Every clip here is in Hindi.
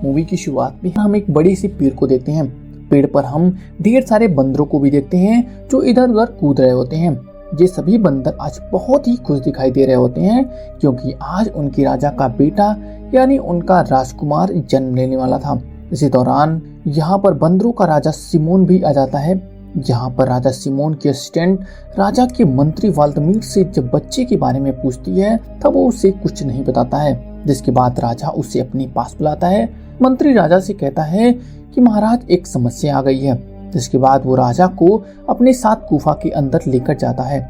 मूवी की शुरुआत में हम एक बड़ी सी पेड़ को देखते हैं। पेड़ पर हम ढेर सारे बंदरों को भी देखते हैं जो इधर उधर कूद रहे होते हैं। ये सभी बंदर आज बहुत ही खुश दिखाई दे रहे होते हैं क्योंकि आज उनके राजा का बेटा यानी उनका राजकुमार जन्म लेने वाला था। इसी दौरान यहाँ पर बंदरों का राजा सिमोन भी आ जाता है। यहाँ पर राजा सिमोन की असिस्टेंट राजा के मंत्री वाल्दमीर से जब बच्चे के बारे में पूछती है तब वो उसे कुछ नहीं बताता है, जिसके बाद राजा उसे अपने पास बुलाता है। मंत्री राजा से कहता है कि महाराज एक समस्या आ गई है, जिसके बाद वो राजा को अपने साथ गुफा के अंदर लेकर जाता है।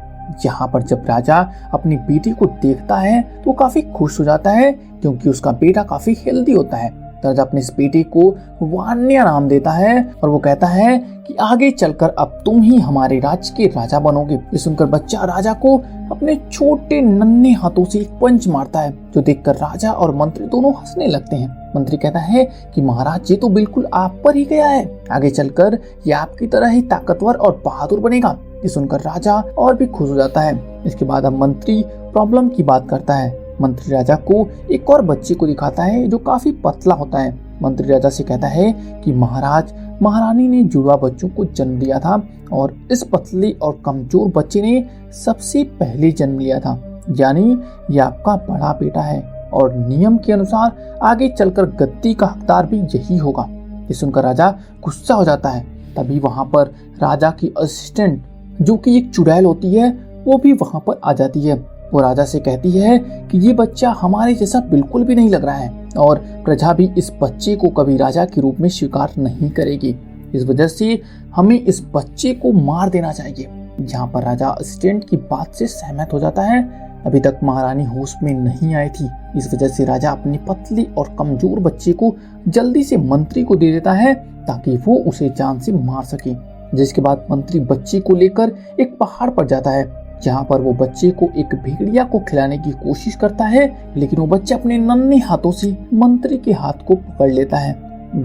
यहाँ पर जब राजा अपनी बेटी को देखता है तो काफी खुश हो जाता है क्योंकि उसका बेटा काफी हेल्दी होता है। राजा अपने इस बेटे को वान्या नाम देता है और वो कहता है कि आगे चलकर अब तुम ही हमारे राज्य के राजा बनोगे। ये सुनकर बच्चा राजा को अपने छोटे नन्हे हाथों से एक पंच मारता है, जो देखकर राजा और मंत्री दोनों हंसने लगते हैं। मंत्री कहता है कि महाराज ये तो बिल्कुल आप पर ही गया है, आगे चलकर ये आपकी तरह ही ताकतवर और बहादुर बनेगा। ये सुनकर राजा और भी खुश हो जाता है। इसके बाद अब मंत्री प्रॉब्लम की बात करता है। मंत्री राजा को एक और बच्चे को दिखाता है जो काफी पतला होता है। मंत्री राजा से कहता है कि महाराज महारानी ने जुड़वा बच्चों को जन्म दिया था और इस पतले और कमजोर बच्चे ने सबसे पहले जन्म लिया था, यानी ये आपका बड़ा बेटा है और नियम के अनुसार आगे चलकर गद्दी का हकदार भी यही होगा। ये सुनकर राजा गुस्सा हो जाता है। तभी वहां पर राजा की असिस्टेंट जो कि एक चुड़ैल होती है वो भी वहां पर आ जाती है। वो राजा से कहती है कि ये बच्चा हमारे जैसा बिल्कुल भी नहीं लग रहा है और प्रजा भी इस बच्चे को कभी राजा के रूप में स्वीकार नहीं करेगी। इस वजह से हमें इस बच्चे को मार देना चाहिए। यहाँ पर राजा असिस्टेंट की बात से सहमत हो जाता है। अभी तक महारानी होश में नहीं आई थी, इस वजह से राजा अपने पतले और कमजोर बच्चे को जल्दी से मंत्री को दे देता है ताकि वो उसे जान से मार सके। जिसके बाद मंत्री बच्चे को लेकर एक पहाड़ पर जाता है, जहाँ पर वो बच्चे को एक भेड़िया को खिलाने की कोशिश करता है, लेकिन वो बच्चा अपने नन्हे हाथों से मंत्री के हाथ को पकड़ लेता है।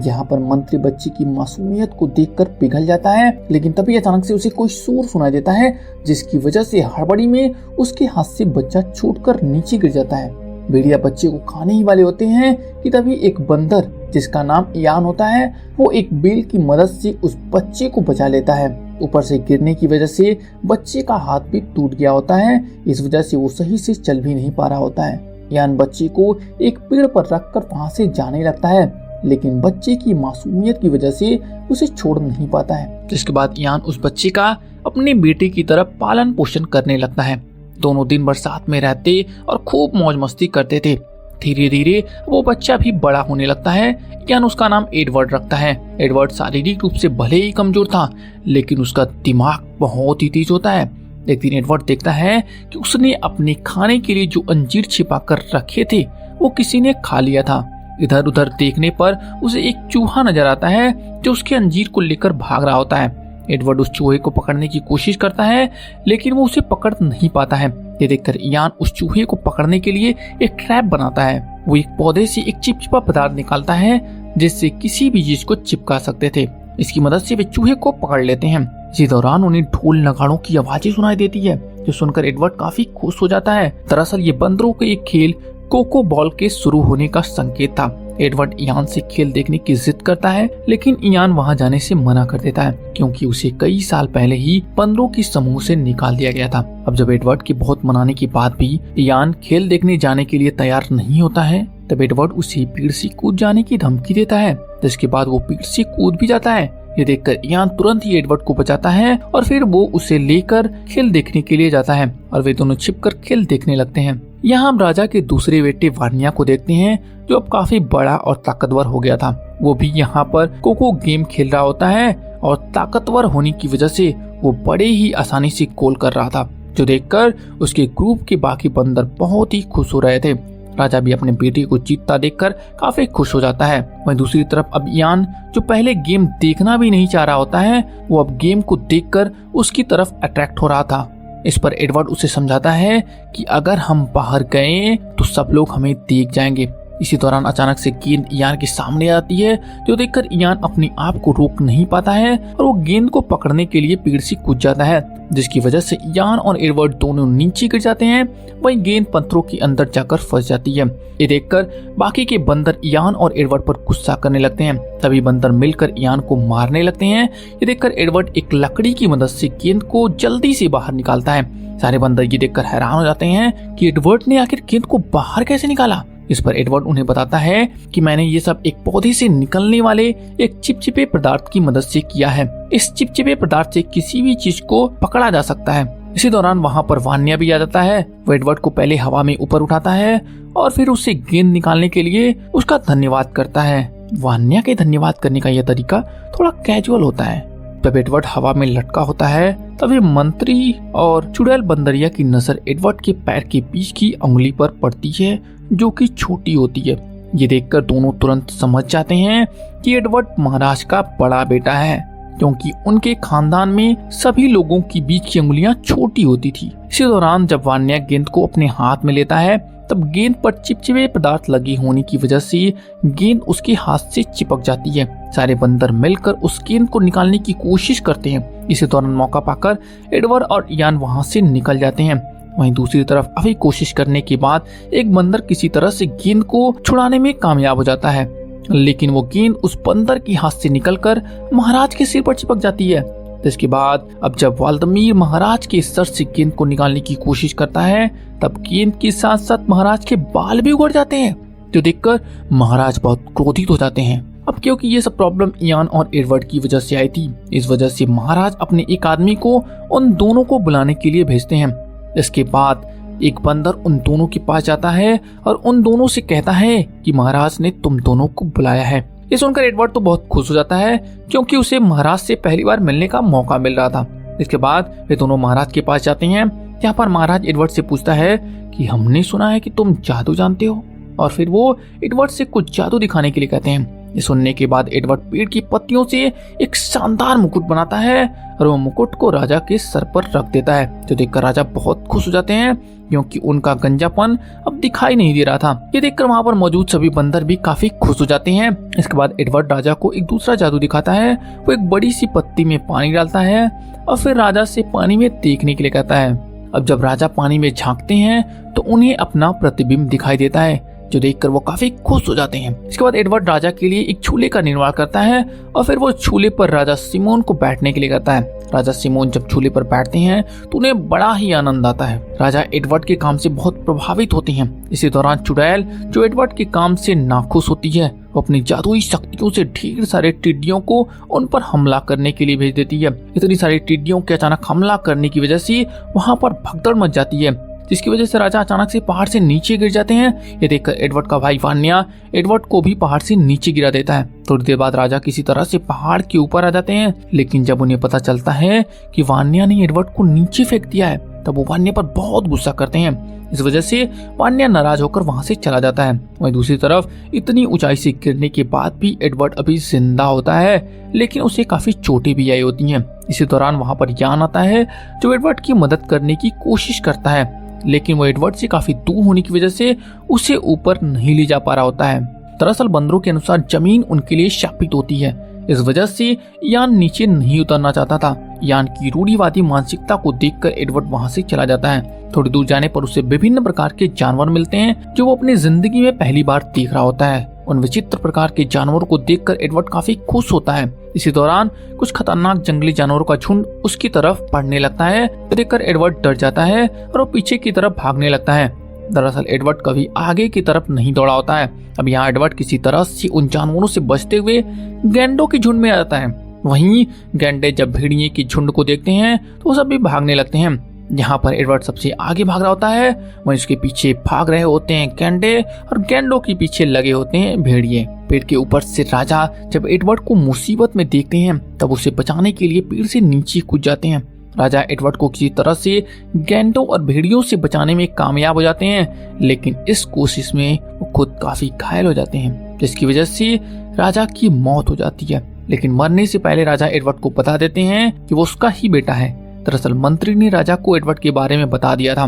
यहाँ पर मंत्री बच्चे की मासूमियत को देखकर पिघल जाता है, लेकिन तभी अचानक से उसे कोई शोर सुनाई देता है, जिसकी वजह से हड़बड़ी में उसके हाथ से बच्चा छूटकर नीचे गिर जाता है। भेड़िया बच्चे को खाने ही वाले होते हैं कि तभी एक बंदर जिसका नाम इयान होता है वो एक बेल की मदद से उस बच्चे को बचा लेता है। ऊपर से गिरने की वजह से बच्चे का हाथ भी टूट गया होता है, इस वजह से वो सही से चल भी नहीं पा रहा होता है। इयान बच्चे को एक पेड़ पर रखकर वहां से जाने लगता है, लेकिन बच्चे की मासूमियत की वजह से उसे छोड़ नहीं पाता है। जिसके बाद इयान उस बच्चे का अपने बेटे की तरफ पालन पोषण करने लगता है। दोनों दिन भर साथ में रहते और खूब मौज मस्ती करते थे। धीरे धीरे वो बच्चा भी बड़ा होने लगता है। इयान उसका नाम एडवर्ड रखता है। एडवर्ड शारीरिक रूप से भले ही कमजोर था, लेकिन उसका दिमाग बहुत ही तेज होता है। एक दिन एडवर्ड देखता है कि उसने अपने खाने के लिए जो अंजीर छिपा कर रखे थे वो किसी ने खा लिया था। इधर उधर देखने पर उसे एक चूहा नजर आता है जो उसके अंजीर को लेकर भाग रहा होता है। एडवर्ड उस चूहे को पकड़ने की कोशिश करता है, लेकिन वो उसे पकड़ नहीं पाता है। ये देखकर इयान उस चूहे को पकड़ने के लिए एक ट्रैप बनाता है। वो एक पौधे से एक चिपचिपा पदार्थ निकालता है जिससे किसी भी चीज को चिपका सकते थे। इसकी मदद से वे चूहे को पकड़ लेते हैं। इसी दौरान उन्हें ढोल नगाड़ों की आवाजें सुनाई देती है, जो सुनकर एडवर्ड काफी खुश हो जाता है। दरअसल ये बंदरों के एक खेल कोको बॉल के शुरू होने का संकेत था। एडवर्ड इयान से खेल देखने की जिद करता है, लेकिन इयान वहां जाने से मना कर देता है क्योंकि उसे कई साल पहले ही बंदरों के समूह से निकाल दिया गया था। अब जब एडवर्ड के बहुत मनाने के बाद भी इयान खेल देखने जाने के लिए तैयार नहीं होता है, तब एडवर्ड उसे पेड़ से कूद जाने की धमकी देता है, जिसके बाद वो पेड़ से कूद भी जाता है। ये देखकर इयान तुरंत ही एडवर्ड को बचाता है और फिर वो उसे लेकर खेल देखने के लिए जाता है और वे दोनों छिपकर खेल देखने लगते हैं। यहाँ हम राजा के दूसरे बेटे वान्या को देखते हैं, जो अब काफी बड़ा और ताकतवर हो गया था। वो भी यहाँ पर कोको गेम खेल रहा होता है और ताकतवर होने की वजह से वो बड़े ही आसानी से गोल कर रहा था, जो देखकर उसके ग्रुप के बाकी बंदर बहुत ही खुश हो रहे थे। राजा भी अपने बेटे को जीतता देखकर काफी खुश हो जाता है। वहीं दूसरी तरफ अब इयान, जो पहले गेम देखना भी नहीं चाह रहा होता है, वो अब गेम को देखकर उसकी तरफ अट्रैक्ट हो रहा था। इस पर एडवर्ड उसे समझाता है कि अगर हम बाहर गए तो सब लोग हमें देख जाएंगे, इसी दौरान अचानक से गेंद इयान के सामने आती है, जो देखकर इयान अपने आप को रोक नहीं पाता है और वो गेंद को पकड़ने के लिए पेड़ से कूद जाता है, जिसकी वजह से इयान और एडवर्ड दोनों नीचे गिर जाते हैं। वहीं गेंद पत्थरों के अंदर जाकर फंस जाती है। ये देखकर बाकी के बंदर इयान और एडवर्ड पर गुस्सा करने लगते हैं। सभी बंदर मिलकर इयान को मारने लगते हैं। ये देखकर एडवर्ड एक लकड़ी की मदद से गेंद को जल्दी से बाहर निकालता है। सारे बंदर ये देखकर हैरान हो जाते हैं कि एडवर्ड ने आखिर गेंद को बाहर कैसे निकाला। इस पर एडवर्ड उन्हें बताता है कि मैंने ये सब एक पौधे से निकलने वाले एक चिपचिपे पदार्थ की मदद से किया है। इस चिपचिपे पदार्थ से किसी भी चीज को पकड़ा जा सकता है। इसी दौरान वहाँ पर वान्या भी आ जाता है। वो एडवर्ड को पहले हवा में ऊपर उठाता है और फिर उससे गेंद निकालने के लिए उसका धन्यवाद करता है। वान्या के धन्यवाद करने का यह तरीका थोड़ा कैजुअल होता है। जब एडवर्ड हवा में लटका होता है तभी मंत्री और चुड़ैल बंदरिया की नजर एडवर्ड के पैर के बीच की उंगली पर पड़ती है, जो कि छोटी होती है। ये देखकर दोनों तुरंत समझ जाते हैं कि एडवर्ड महाराज का बड़ा बेटा है, क्योंकि उनके खानदान में सभी लोगों की बीच की उंगलियां छोटी होती थी। इसी दौरान जब वान्या गेंद को अपने हाथ में लेता है तब गेंद पर चिपचिपे पदार्थ लगे होने की वजह से गेंद उसके हाथ से चिपक जाती है। सारे बंदर मिलकर उस गेंद को निकालने की कोशिश करते हैं। इसी दौरान मौका पाकर एडवर्ड और इयान वहां से निकल जाते हैं। वहीं दूसरी तरफ अभी कोशिश करने के बाद एक बंदर किसी तरह से गेंद को छुड़ाने में कामयाब हो जाता है, लेकिन वो गेंद उस बंदर के हाथ से निकलकर महाराज के सिर पर चिपक जाती है। इसके बाद अब जब वाल्दमीर महाराज के सर से गेंद को निकालने की कोशिश करता है तब गेंद के साथ साथ महाराज के बाल भी उगड़ जाते हैं, जो देखकर महाराज बहुत क्रोधित हो जाते हैं। अब क्योंकि ये सब प्रॉब्लम इयान और एडवर्ड की वजह से आई थी, इस वजह से महाराज अपने एक आदमी को उन दोनों को बुलाने के लिए भेजते हैं। इसके बाद एक बंदर उन दोनों के पास जाता है और उन दोनों से कहता है कि महाराज ने तुम दोनों को बुलाया है। ये सुनकर एडवर्ड तो बहुत खुश हो जाता है, क्योंकि उसे महाराज से पहली बार मिलने का मौका मिल रहा था। इसके बाद वे दोनों महाराज के पास जाते हैं। यहाँ पर महाराज एडवर्ड से पूछता है कि हमने सुना है कि तुम जादू जानते हो, और फिर वो एडवर्ड से कुछ जादू दिखाने के लिए कहते हैं। ये सुनने के बाद एडवर्ड पेड़ की पत्तियों से एक शानदार मुकुट बनाता है और वो मुकुट को राजा के सर पर रख देता है, जो देखकर राजा बहुत खुश हो जाते हैं, क्योंकि उनका गंजापन अब दिखाई नहीं दे रहा था। ये देखकर वहाँ पर मौजूद सभी बंदर भी काफी खुश हो जाते हैं। इसके बाद एडवर्ड राजा को एक दूसरा जादू दिखाता है। वो एक बड़ी सी पत्ती में पानी डालता है और फिर राजा से पानी में देखने के लिए कहता है। अब जब राजा पानी में झांकते हैं तो उन्हें अपना प्रतिबिंब दिखाई देता है, जो देखकर वो काफी खुश हो जाते हैं। इसके बाद एडवर्ड राजा के लिए एक झूले का निर्माण करता है और फिर वो झूले पर राजा सिमोन को बैठने के लिए कहता है। राजा सिमोन जब झूले पर बैठते हैं तो उन्हें बड़ा ही आनंद आता है। राजा एडवर्ड के काम से बहुत प्रभावित होते हैं। इसी दौरान चुड़ैल, जो एडवर्ड के काम से नाखुश होती है, वो अपनी जादुई शक्तियों से ढेर सारे टिड्डियों को उन पर हमला करने के लिए भेज देती है। इतनी सारी टिड्डियों के अचानक हमला करने की वजह से वहाँ पर भगदड़ मच जाती है, जिसकी वजह से राजा अचानक से पहाड़ से नीचे गिर जाते हैं। ये देखकर एडवर्ड का भाई वान्या एडवर्ड को भी पहाड़ से नीचे गिरा देता है। थोड़ी देर बाद राजा किसी तरह से पहाड़ के ऊपर आ जाते हैं, लेकिन जब उन्हें पता चलता है कि वान्या ने एडवर्ड को नीचे फेंक दिया है तब वो वान्या पर बहुत गुस्सा करते हैं। इस वजह से वान्या नाराज होकर वहां से चला जाता है। वहीं दूसरी तरफ इतनी ऊंचाई से गिरने के बाद भी एडवर्ड अभी जिंदा होता है, लेकिन उसे काफी चोटें भी आई होती हैं। इसी दौरान वहां पर यान आता है, जो एडवर्ड की मदद करने की कोशिश करता है, लेकिन वो एडवर्ड से काफी दूर होने की वजह से उसे ऊपर नहीं ले जा पा रहा होता है। दरअसल बंदरों के अनुसार जमीन उनके लिए शापित होती है, इस वजह से यान नीचे नहीं उतरना चाहता था। यान की रूढ़िवादी मानसिकता को देखकर एडवर्ड वहां से चला जाता है। थोड़ी दूर जाने पर उसे विभिन्न प्रकार के जानवर मिलते हैं, जो वो अपनी जिंदगी में पहली बार देख रहा होता है। उन विचित्र प्रकार के जानवरों को देखकर एडवर्ड काफी खुश होता है। इसी दौरान कुछ खतरनाक जंगली जानवरों का झुंड उसकी तरफ बढ़ने लगता है। देखकर एडवर्ड डर जाता है और वो पीछे की तरफ भागने लगता है। दरअसल एडवर्ड कभी आगे की तरफ नहीं दौड़ा होता है। अब यहाँ एडवर्ड किसी तरह से उन जानवरों से बचते हुए गैंडों के झुंड में आ जाता है। वहीं गैंडे जब भेड़िए के झुंड को देखते हैं तो सब भी भागने लगते हैं। यहाँ पर एडवर्ड सबसे आगे भाग रहा होता है, वहीं उसके पीछे भाग रहे होते हैं गैंडे और गैंडों के पीछे लगे होते हैं भेड़िए। पेड़ के ऊपर से राजा जब एडवर्ड को मुसीबत में देखते हैं तब उसे बचाने के लिए पेड़ से नीचे कूद जाते हैं। राजा एडवर्ड को किसी तरह से गैंडों और भेड़ियों से बचाने में कामयाब हो जाते हैं, लेकिन इस कोशिश में वो खुद काफी घायल हो जाते हैं, जिसकी वजह से राजा की मौत हो जाती है। लेकिन मरने से पहले राजा एडवर्ड को बता देते हैं कि वो उसका ही बेटा है। दरअसल मंत्री ने राजा को एडवर्ड के बारे में बता दिया था।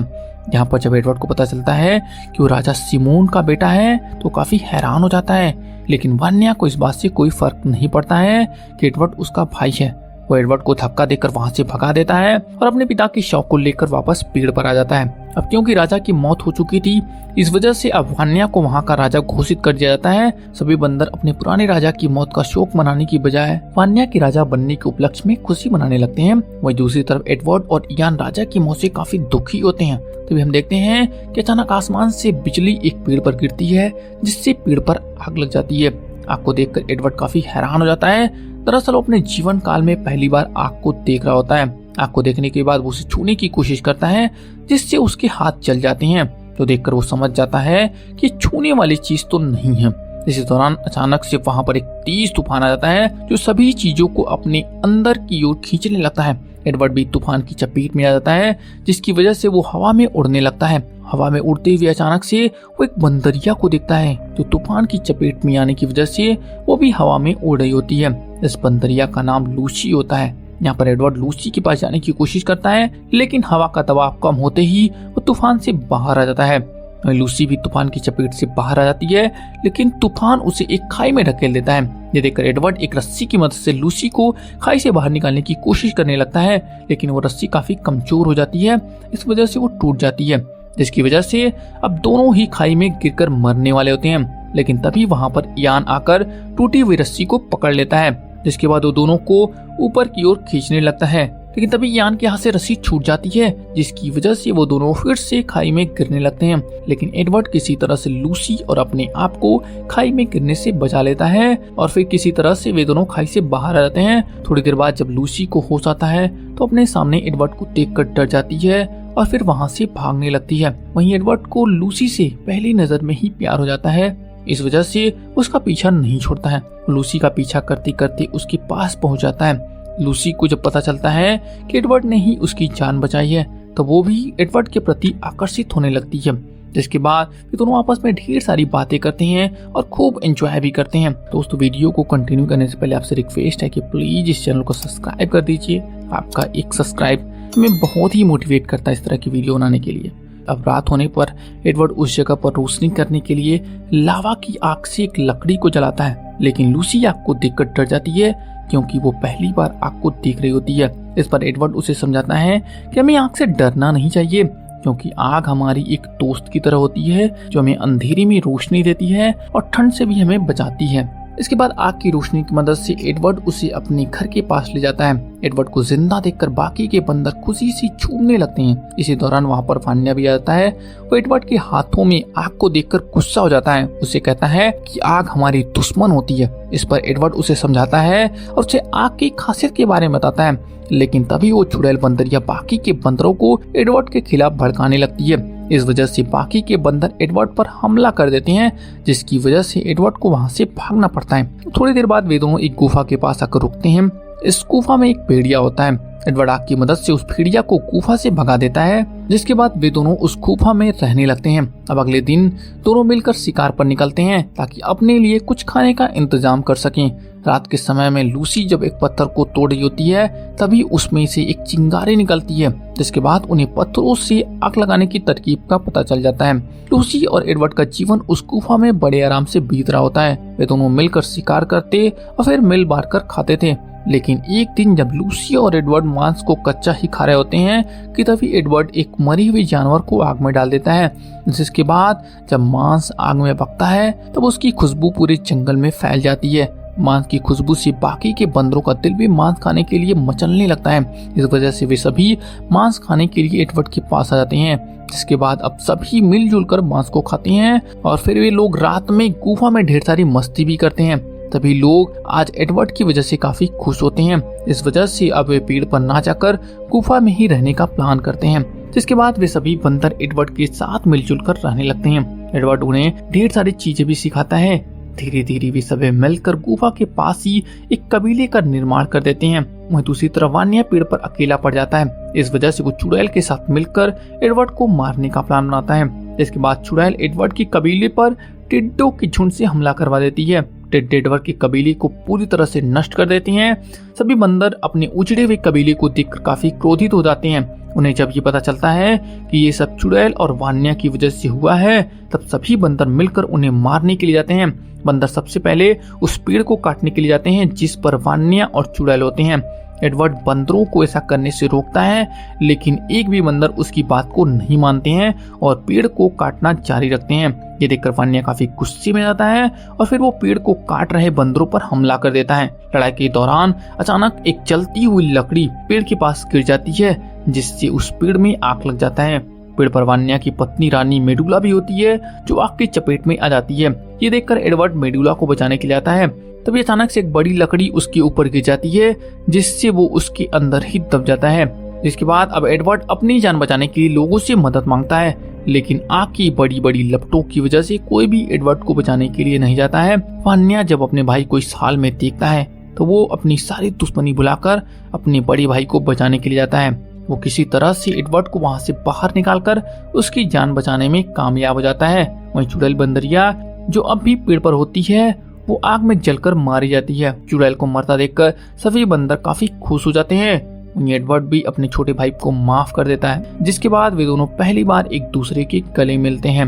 यहाँ पर जब एडवर्ड को पता चलता है कि वो राजा सिमोन का बेटा है तो काफी हैरान हो जाता है, लेकिन वान्या को इस बात से कोई फर्क नहीं पड़ता है कि एडवर्ड उसका भाई है। वो एडवर्ड को धक्का देकर वहां से भगा देता है और अपने पिता की शव को लेकर वापस पेड़ पर आ जाता है। अब क्योंकि राजा की मौत हो चुकी थी, इस वजह से अब वान्या को वहां का राजा घोषित कर दिया जाता है। सभी बंदर अपने पुराने राजा की मौत का शोक मनाने की बजाय वान्या के राजा बनने के उपलक्ष्य में खुशी मनाने लगते हैं। वहीं दूसरी तरफ एडवर्ड और इयान राजा की मौत से काफी दुखी होते हैं। तभी हम देखते हैं कि अचानक आसमान से बिजली एक पेड़ पर गिरती है, जिससे पेड़ पर आग लग जाती है। आग को देखकर एडवर्ड काफी हैरान हो जाता है। दरअसल वो अपने जीवन काल में पहली बार आग को देख रहा होता है। आग को देखने के बाद वो उसे छूने की कोशिश करता है, जिससे उसके हाथ जल जाते हैं। तो देखकर वो समझ जाता है कि छूने वाली चीज तो नहीं है। इसी दौरान अचानक से वहां पर एक तेज तूफान आ जाता है, जो सभी चीजों को अपने अंदर की ओर खींचने लगता है। एडवर्ड भी तूफान की चपेट में आ जाता है, जिसकी वजह से वो हवा में उड़ने लगता है। हवा में उड़ते हुए अचानक से वो एक बंदरिया को देखता है, जो तूफान की चपेट में आने की वजह से वो भी हवा में उड़ रही होती है। इस बंदरिया का नाम लूसी होता है। यहाँ पर एडवर्ड लूसी के पास जाने की कोशिश करता है, लेकिन हवा का दबाव कम होते ही वो तूफान से बाहर आ जाता है। लूसी भी तूफान की चपेट से बाहर आ जाती है, लेकिन तूफान उसे एक खाई में ढकेल देता है। ये देखकर एडवर्ड एक रस्सी की मदद से लूसी को खाई से बाहर निकालने की कोशिश करने लगता है, लेकिन वो रस्सी काफी कमजोर हो जाती है। इस वजह से वो टूट जाती है, जिसकी वजह से अब दोनों ही खाई में गिरकर मरने वाले होते हैं। लेकिन तभी वहां पर इयान आकर टूटी हुई रस्सी को पकड़ लेता है, जिसके बाद वो दोनों को ऊपर की ओर खींचने लगता है। लेकिन तभी इयान के हाथ से रस्सी छूट जाती है, जिसकी वजह से वो दोनों फिर से खाई में गिरने लगते हैं। लेकिन एडवर्ड किसी तरह से लूसी और अपने आप को खाई में गिरने से बचा लेता है और फिर किसी तरह से वे दोनों खाई से बाहर आ जाते हैं। थोड़ी देर बाद जब लूसी को होश आता है तो अपने सामने एडवर्ड को देखकर डर जाती है और फिर वहां से भागने लगती है। वहीं एडवर्ड को लूसी से पहली नजर में ही प्यार हो जाता है, इस वजह से उसका पीछा नहीं छोड़ता है। लूसी का पीछा करते करते उसके पास पहुंच जाता है। लूसी को जब पता चलता है कि एडवर्ड ने ही उसकी जान बचाई है, तो वो भी एडवर्ड के प्रति आकर्षित होने लगती है। जिसके बाद वे दोनों आपस में ढेर सारी बातें करते हैं और खूब एंजॉय भी करते हैं। दोस्तों, वीडियो को कंटिन्यू करने से पहले आपसे रिक्वेस्ट है कि प्लीज इस चैनल को सब्सक्राइब कर दीजिए। आपका एक सब्सक्राइब हमें बहुत ही मोटिवेट करता है इस तरह की वीडियो बनाने के लिए। अब रात होने पर एडवर्ड उस जगह पर रोशनी करने के लिए लावा की आग से एक लकड़ी को जलाता है, लेकिन लूसी आग को देखकर डर जाती है, क्योंकि वो पहली बार आग को देख रही होती है। इस पर एडवर्ड उसे समझाता है कि हमें आग से डरना नहीं चाहिए, क्योंकि आग हमारी एक दोस्त की तरह होती है, जो हमें अंधेरे में रोशनी देती है और ठंड से भी हमें बचाती है। इसके बाद आग की रोशनी की मदद से एडवर्ड उसे अपने घर के पास ले जाता है। एडवर्ड को जिंदा देखकर बाकी के बंदर खुशी से झूमने लगते हैं। इसी दौरान वहां पर वान्या भी आता है। वो एडवर्ड के हाथों में आग को देखकर गुस्सा हो जाता है। उसे कहता है कि आग हमारी दुश्मन होती है। इस पर एडवर्ड उसे समझाता है और उसे आग की खासियत के बारे में बताता है, लेकिन तभी वो चुड़ैल बंदरिया बाकी के बंदरों को एडवर्ड के खिलाफ भड़काने लगती है। इस वजह से बाकी के बंदर एडवर्ड पर हमला कर देते हैं, जिसकी वजह से एडवर्ड को वहां से भागना पड़ता है। थोड़ी देर बाद वे दोनों एक गुफा के पास आकर रुकते हैं। इस गुफा में एक भेड़िया होता है। एडवर्ड आग की मदद से उस भेड़िया को गुफा से भगा देता है, जिसके बाद वे दोनों उस गुफा में रहने लगते हैं। अब अगले दिन दोनों मिलकर शिकार पर निकलते हैं, ताकि अपने लिए कुछ खाने का इंतजाम कर सकें। रात के समय में लूसी जब एक पत्थर को तोड़ रही होती है, तभी उसमें से एक चिंगारी निकलती है, जिसके बाद उन्हें पत्थरों से आग लगाने की तरकीब का पता चल जाता है। लूसी और एडवर्ड का जीवन उस गुफा में बड़े आराम से बीत रहा होता है। वे दोनों मिलकर शिकार करते और फिर मिल बांट कर खाते थे। लेकिन एक दिन जब लूसी और एडवर्ड मांस को कच्चा ही खा रहे होते हैं कि तभी एडवर्ड एक मरी हुई जानवर को आग में डाल देता है, जिसके बाद जब मांस आग में पकता है तब उसकी खुशबू पूरे जंगल में फैल जाती है। मांस की खुशबू से बाकी के बंदरों का दिल भी मांस खाने के लिए मचलने लगता है। इस वजह से वे सभी मांस खाने के लिए एडवर्ड के पास आ जाते हैं। जिसके बाद अब सभी मिलजुल कर मांस को खाते हैं और फिर वे लोग रात में गुफा में ढेर सारी मस्ती भी करते हैं। तभी लोग आज एडवर्ड की वजह से काफी खुश होते हैं। इस वजह से अब वे पेड़ पर ना जाकर गुफा में ही रहने का प्लान करते हैं। जिसके बाद वे सभी बंदर एडवर्ड के साथ मिलजुल कर रहने लगते हैं। एडवर्ड उन्हें ढेर सारी चीजें भी सिखाता है। धीरे धीरे वे सभी मिलकर गुफा के पास ही एक कबीले का निर्माण कर देते हैं। वहीं दूसरी तरफ वान्या पेड़ पर अकेला पड़ जाता है। इस वजह से वो चुड़ैल के साथ मिलकर एडवर्ड को मारने का प्लान बनाता है। इसके बाद चुड़ैल एडवर्ड की कबीले पर टिड्डों के झुंड से हमला करवा देती है। टिड्डे एडवर्ड के कबीले को पूरी तरह से नष्ट कर देती हैं। सभी बंदर अपने उजड़े हुए कबीले को देखकर काफी क्रोधित हो जाते हैं। उन्हें जब ये पता चलता है कि ये सब चुड़ैल और वान्या की वजह से हुआ है, तब सभी बंदर मिलकर उन्हें मारने के लिए जाते हैं। बंदर सबसे पहले उस पेड़ को काटने के लिए जाते हैं जिस पर वान्या और चुड़ैल होते हैं। एडवर्ड बंदरों को ऐसा करने से रोकता है, लेकिन एक भी बंदर उसकी बात को नहीं मानते हैं और पेड़ को काटना जारी रखते हैं। ये देखकर वान्या काफी गुस्से में जाता है और फिर वो पेड़ को काट रहे बंदरों पर हमला कर देता है। लड़ाई के दौरान अचानक एक जलती हुई लकड़ी पेड़ के पास गिर जाती है, जिससे उस पेड़ में आग लग जाता है। पेड़ पर वान्या की पत्नी रानी मेडुला भी होती है, जो आग की चपेट में आ जाती है। ये देखकर एडवर्ड मेडुला को बचाने के लिए आता है। तभी अचानक से एक बड़ी लकड़ी उसके ऊपर गिर जाती है, जिससे वो उसके अंदर ही दब जाता है। जिसके बाद अब एडवर्ड अपनी जान बचाने के लिए लोगों से मदद मांगता है, लेकिन आग की बड़ी बड़ी लपटों की वजह से कोई भी एडवर्ड को बचाने के लिए नहीं जाता है। वान्या जब अपने भाई को इस हाल में देखता है तो वो अपनी सारी दुश्मनी बुलाकर अपने बड़े भाई को बचाने के लिए जाता है। वो किसी तरह से एडवर्ड को वहां से बाहर निकालकर उसकी जान बचाने में कामयाब हो जाता है। वहीं चुड़ैल बंदरिया जो अब भी पेड़ पर होती है, वो आग में जलकर मारी जाती है। चुड़ैल को मरता देखकर सभी बंदर काफी खुश हो जाते हैं। वहीं एडवर्ड भी अपने छोटे भाई को माफ कर देता है, जिसके बाद वे दोनों पहली बार एक दूसरे के गले मिलते हैं।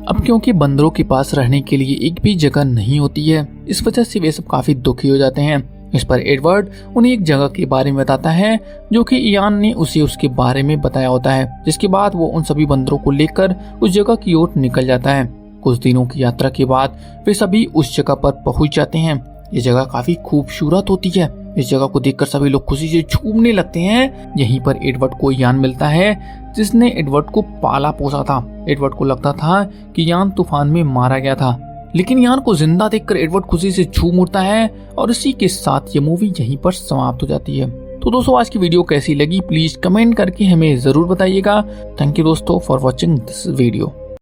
अब क्योंकि बंदरों के पास रहने के लिए एक भी जगह नहीं होती है, इस वजह से वे सब काफी दुखी हो जाते हैं। इस पर एडवर्ड उन्हें एक जगह के बारे में बताता है जो कि इयान ने उसे उसके बारे में बताया होता है, जिसके बाद वो उन सभी बंदरों को लेकर उस जगह की ओर निकल जाता है। कुछ दिनों की यात्रा के बाद वे सभी उस जगह पर पहुंच जाते हैं। ये जगह काफी खूबसूरत होती है। इस जगह को देखकर सभी लोग खुशी से झूमने लगते हैं। यहीं पर एडवर्ड को यान मिलता है, जिसने एडवर्ड को पाला पोसा था। एडवर्ड को लगता था कि यान तूफान में मारा गया था, लेकिन यान को जिंदा देखकर एडवर्ड खुशी से झूम उठता है और इसी के साथ ये मूवी यहीं पर समाप्त हो जाती है। तो दोस्तों, आज की वीडियो कैसी लगी प्लीज कमेंट करके हमें जरूर बताइएगा। थैंक यू दोस्तों फॉर वॉचिंग दिस वीडियो।